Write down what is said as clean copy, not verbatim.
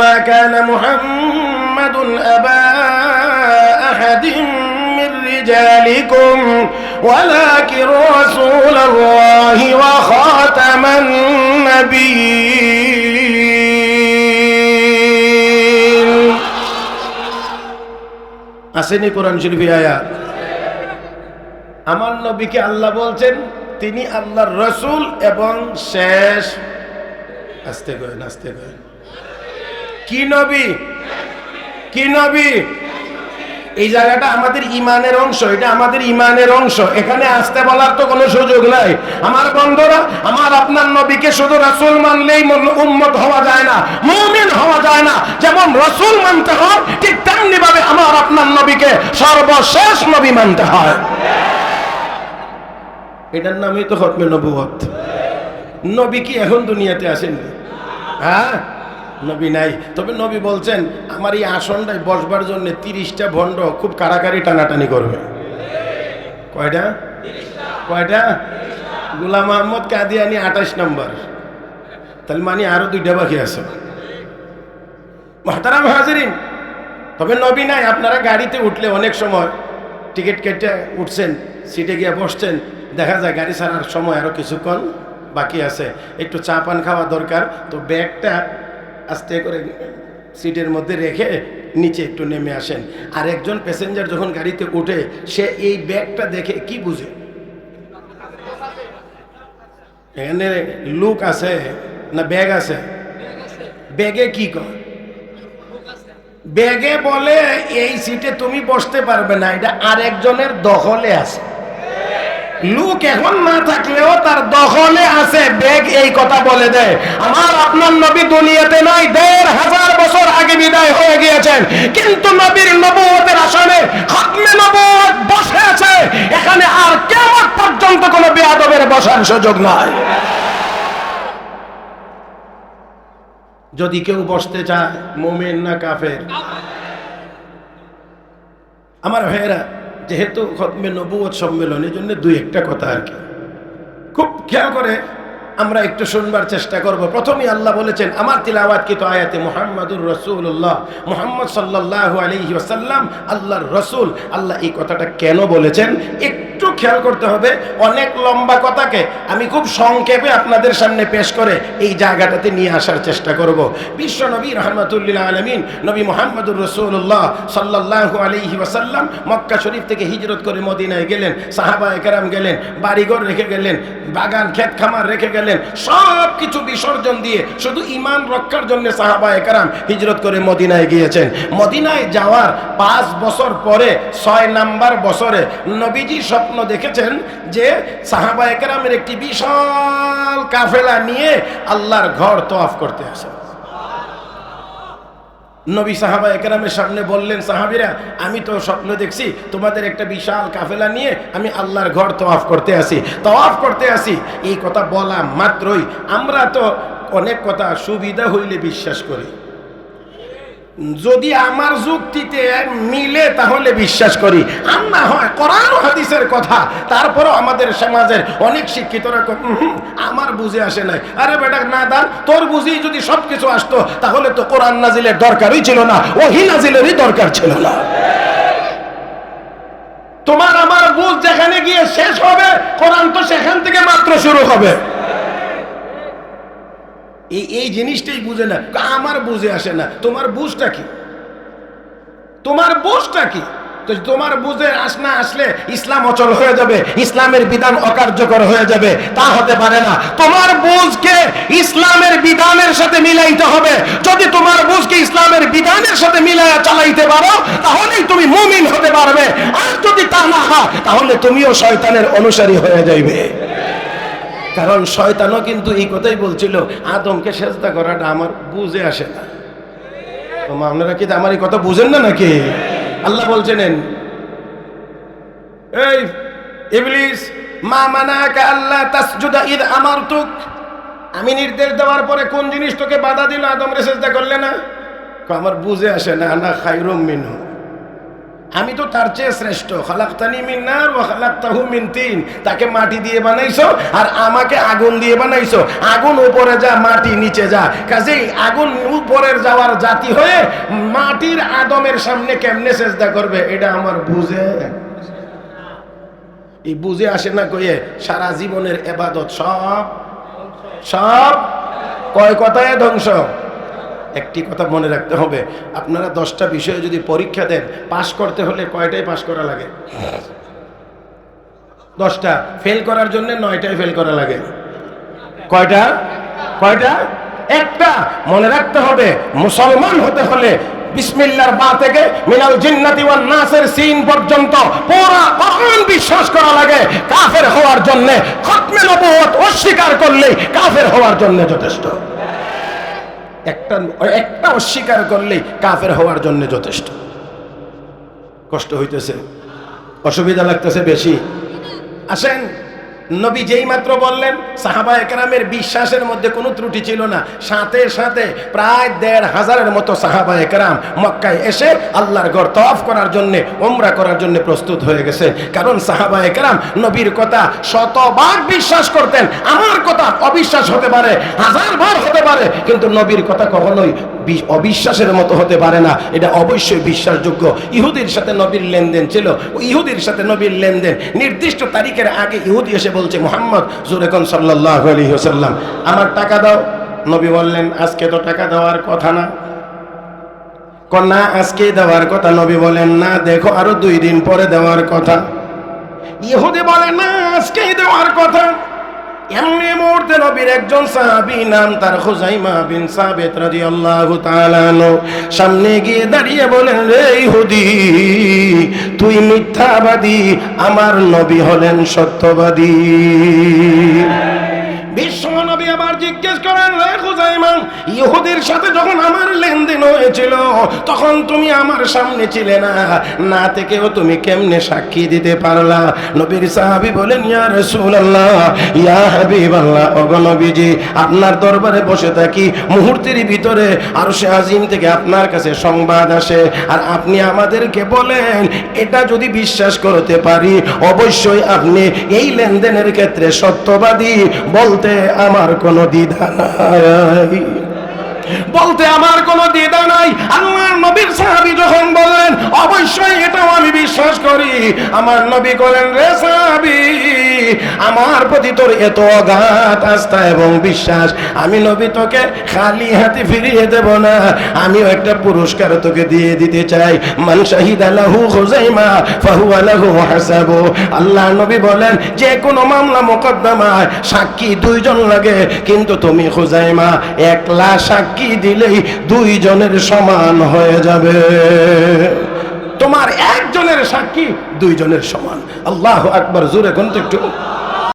মা কানা মুহাম্মাদুন আবা আহাদিন মির রিজালিকুম ওয়ালাকিন রাসূলুল্লাহি ওয়া খাতামান নাবিয়্যিন। আসেনি কোরআন শরীফে আয়াত? আমার নবীকে আল্লাহ বলছেন তিনি আল্লাহর রাসূল এবং শেষ, আস্তে করেন আস্তে করেন, কি নবী? কি নবী? এই জায়গাটা আমাদের ইমানের অংশ, এটা আমাদের ইমানের অংশ। এখানে আসতে বলার তো কোনো সুযোগ নাই। আমার বন্ধুরা, আমার আপনার নবীকে শুধু রাসূল মানলেই উম্মত হওয়া যায় না, মুমিন হওয়া যায় না। যেমন রাসূল মানতে হয়, ঠিক তেমনি ভাবে আমার আপনার নবীকে সর্বশেষ নবী মানতে হয়। এটার নামই তো খতমে নবুয়ত। নবী কি এখন দুনিয়াতে আসেননি? হ্যাঁ, নবী নাই। তবে নবী বলছেন আমার এই আসনটায় বসবার জন্য 30টা ভণ্ড খুব কাড়াকাড়ি টানাটানি করবে। কয়টা? কয়টা? গোলাম মোহাম্মদ কাদিয়ানী 28 নম্বর, তাহলে মানে আরো 2টা বাকি আছে। মুহতারাম হাজিরিন, তবে নবী নাই। আপনারা গাড়িতে উঠলে অনেক সময় টিকিট কেটে উঠছেন, সিটে গিয়ে বসছেন, দেখা যায় গাড়ি ছাড়ার সময় আরো কিছুক্ষণ বাকি আছে, একটু চা পান খাওয়া দরকার। তো ব্যাগটা আস্তে করে সিটের মধ্যে রেখে নিচে একটু নেমে আসেন। আর একজন প্যাসেঞ্জার যখন গাড়িতে উঠে, সে এই ব্যাগটা দেখে কি বুঝে? এখানে লুক আছে না ব্যাগ আছে? ব্যাগে কি কর? ব্যাগে বলে এই সিটে তুমি বসতে পারবে না, এটা আরেকজনের দখলে আছে। লুক এখন না থাকলেও তার দখলে আছে ব্যাগ, এই কথা বলে দেয়। আমার আপনার নবী দুনিয়াতে নাই, 1500 বছর আগে বিদায় হয়ে গিয়েছেন, কিন্তু নবীর নবুয়তের আসনে খতমে নবুয়ত বসে আছে। এখানে আর কিয়ামত পর্যন্ত কোনো বেয়াদবের বসার সুযোগ নাই। যদি কেউ বসতে চায়, মুমিন না কাফের? আমার ভাইয়েরা, যেহেতু খতমে নবুয়ত সম্মেলন, এই জন্য 2-1টা কথা আর কি খুব খেয়াল করে আমরা একটু শুনবার চেষ্টা করব। প্রথমেই আল্লাহ বলেছেন আমার তিলাওয়াতকৃত আয়াতে মুহাম্মাদুর রাসূলুল্লাহ, মুহাম্মদ সাল্লাল্লাহু আলাইহি ওয়াসাল্লাম আল্লাহর রাসূল। আল্লাহ এই কথাটা কেন বলেছেন একটু খেয়াল করতে হবে। অনেক লম্বা কথাকে আমি খুব সংক্ষেপে আপনাদের সামনে পেশ করে এই জায়গাটাতে নিয়ে আসার চেষ্টা করব। বিশ্ব নবী রাহমাতুল লিল আলামিন নবী মুহাম্মদুর রাসূলুল্লাহ সাল্লাল্লাহু আলাইহি ওয়াসাল্লাম মক্কা শরীফ থেকে হিজরত করে মদিনায় গেলেন। সাহাবায়ে কেরাম গেলেন, বাড়িঘর রেখে গেলেন, বাগান ক্ষেত খামার রেখে গেলেন, সব কিছু বিসর্জন দিয়ে শুধু ঈমান রক্ষার জন্য সাহাবায়ে কেরাম হিজরত করে মদিনায় গিয়েছেন। মদিনায় যাওয়ার 5 বছর পরে 6 নাম্বার বছরে নবীজি স্বপ্ন দেখেছেন যে সাহাবায়ে কেরামের একটি বিশাল কাফেলা নিয়ে আল্লাহর ঘর তওয়াফ করতে আসে। নবী সাহাবায়ে কেরামের সামনে বললেন, সাহাবীরা আমি তো স্বপ্ন দেখছি তোমাদের একটা বিশাল কাফেলা নিয়ে আমি আল্লাহর ঘর তওয়াফ করতে আসি। এই কথা বলা মাত্রই আমরা তো অনেক কথা সুবিধা হইলে বিশ্বাস করি, যদি আমার যুক্তিতে মিলে তাহলে বিশ্বাস করি, আর না হয় কোরআন ও হাদিসের কথা। তারপরও আমাদের সমাজের অনেক শিক্ষিতরা আমার বুঝে আসে নাই। আরে বেটা নাদান, তোর বুঝেই যদি সবকিছু আসতো তাহলে তো কোরআন নাজিলের দরকারই ছিল না, ওহী নাজিলেরই দরকার ছিল না। তোমার আমার বুঝ যেখানে গিয়ে শেষ হবে, কোরআন তো সেখান থেকে মাত্র শুরু হবে। এই জিনিসটাই বুঝে না, আমার বুঝে আসে না। তোমার বুঝটা কি? তোমার বুঝটা কি? তো তোমার বুঝে আসলে ইসলাম অচল হয়ে যাবে, ইসলামের বিধান অকার্যকর হয়ে যাবে, তা হতে পারে না। তোমার বুঝকে ইসলামের বিধানের সাথে মিলাইতে হবে। যদি তোমার বুঝকে ইসলামের বিধানের সাথে মিলাইয়া চালাইতে পারো তাহলেই তুমি মুমিন হতে পারবে, আর যদি তা না হয় তাহলে তুমিও শয়তানের অনুসারী হয়ে যাইবে। কারণ শয়তানও কিন্তু এই কথাই বলছিল, আদমকে সেজদা করাটা আমার বুঝে আসে না। আপনারা কি আমার এই কথা বুঝেন না নাকি? আল্লাহ বলছেন, এই ইবলিস মা মানাকা আল্লা তাসজুদা ইদ আমারতুক, আমি নির্দেশ দেওয়ার পরে কোন জিনিস তোকে বাধা দিল আদমরে সেজদা করলে না? আমার বুঝে আসে না, আনা খায়রুম মিনহু, আমি তো তার চেয়ে শ্রেষ্ঠ। খালাকতানি মিন নার ওয়া খালাকতাহু মিন তিন। তাকে মাটি দিয়ে বানাইছো আর আমাকে আগুন দিয়ে বানাইছো। আগুন উপরে যা, মাটি নিচে যা। কাজেই আগুন উপরের যাওয়ার জাতি হয়ে মাটির আদমের সামনে কেমনে সেজদা করবে, এটা আমার বুঝে, এই বুঝে আসে না কইয়ে সারা জীবনের ইবাদত সব সব কয় কথায় ধ্বংস। একটি কথা মনে রাখতে হবে, আপনারা 10টা বিষয়ে যদি পরীক্ষা দেন, পাশ করতে হলে কয়টাই পাশ করা লাগে? 10টা। ফেল করার জন্য 9টাই ফেল করা লাগে। কয়টা? কয়টা? একটা। মনে রাখতে হবে, মুসলমান হতে হলে বিসমিল্লাহর বা থেকে মিনাল জিন্নাতি ওয়ান নাসের সিন পর্যন্ত পুরো কোরআন বিশ্বাস করা লাগে। কাফের হওয়ার জন্য খতমে নবুয়ত অস্বীকার করলে কাফের হওয়ার জন্য যথেষ্ট। একটা অস্বীকার করলেই কাফের হওয়ার জন্য যথেষ্ট। কষ্ট হইতেছে, অসুবিধা লাগতেছে বেশি। আসেন, নবী যেই মাত্র বললেন, সাহাবায়ে কেরামের বিশ্বাসের মধ্যে কোনো ত্রুটি ছিল না। সাথে সাথে প্রায় ১৫০০-এর মতো সাহাবায়ে কেরাম মক্কায় এসে আল্লাহর ঘর তওয়াফ করার জন্য, উমরা করার জন্য প্রস্তুত হয়ে গেছে। কারণ সাহাবায়ে কেরাম নবীর কথা শতবার বিশ্বাস করতেন। আমার কথা অবিশ্বাস হতে পারে, 1000 বার হতে পারে, কিন্তু নবীর কথা কখনোই অবিশ্বাসের মতো হতে পারে না। এটা অবশ্যই বিশ্বাসযোগ্য। ইহুদির সাথে নবীর লেনদেন ছিল। ইহুদির সাথে নবীর লেনদেন নির্দিষ্ট তারিখের আগে ইহুদি এসে বলছে, মুহাম্মদ জুরেকন সাল্লাল্লাহু আলাইহি ওয়াসাল্লাম, আমার টাকা দাও। নবী বললেন, আজকে তো টাকা দেওয়ার কথা না। না, আজকে দেওয়ার কথা। নবী বলেন, না, দেখো আরো 2 দিন পরে দেওয়ার কথা। ইহুদি বলে, না, আজকেই দেওয়ার কথা। এমনি মুহূর্তে নবীর একজন সাহাবী, নাম তার খুজাইমা বিন সাবিত রাদিয়াল্লাহু তাআলা আনহু, সামনে গিয়ে দাঁড়িয়ে বলেন, রে ইহুদি, তুই মিথ্যাবাদী, আমার নবী হলেন সত্যবাদী। বিশ্ব নবী আবার জিজ্ঞেস করেন, রে খুজাইমা, ইহুদির সাথে যখন আমার লেনদেন হয়েছিল তখন তুমি আমার সামনে ছিলে না, না থেকেও তুমি কেমনে সাক্ষী দিতে পারলা? নবীর সাহাবী বলেন, ইয়া রাসূলুল্লাহ, ইয়া হাবিবাল্লাহ, ওগো নবীজি, আপনার দরবারে বসে থাকি, মুহূর্তের ভিতরে আরশে আজিম থেকে আপনার কাছে সংবাদ আসে, আর আপনি আমাদেরকে বলেন এটা যদি বিশ্বাস করতে পারি অবশ্যই আপনি এই লেনদেনের ক্ষেত্রে সত্যবাদী। বলতে আমার কোনো দ্বিধা নাই, বলতে আমার কোনো দ্বিধা নাই। আল্লাহর নবীর সাহাবী যখন বললেন অবশ্যই এটাও আমি বিশ্বাস করি, আমার নবী বলেন, রে সাহাবী, আমার প্রতি তোর এত অগাধ আস্থা এবং বিশ্বাস, আমি নবী তোকে খালি হাতে ফিরিয়ে দেব না, আমিও একটা পুরস্কার তোকে দিয়ে দিতে চাই। মান শাহিদা লাহু খুজাইমা ফাহুয়া লাহু হাসাবু। আল্লাহর নবী বলেন, যে কোনো মামলা মোকদ্দমায় সাক্ষী 2 জন লাগে, কিন্তু তুমি খুজাইমা একলা সাক্ষী দিলেই 2 জনের সমান হয়ে যাবে। তোমার একজনের সাক্ষী 2 জনের সমান। আল্লাহু আকবার, জোরে কোন একটু।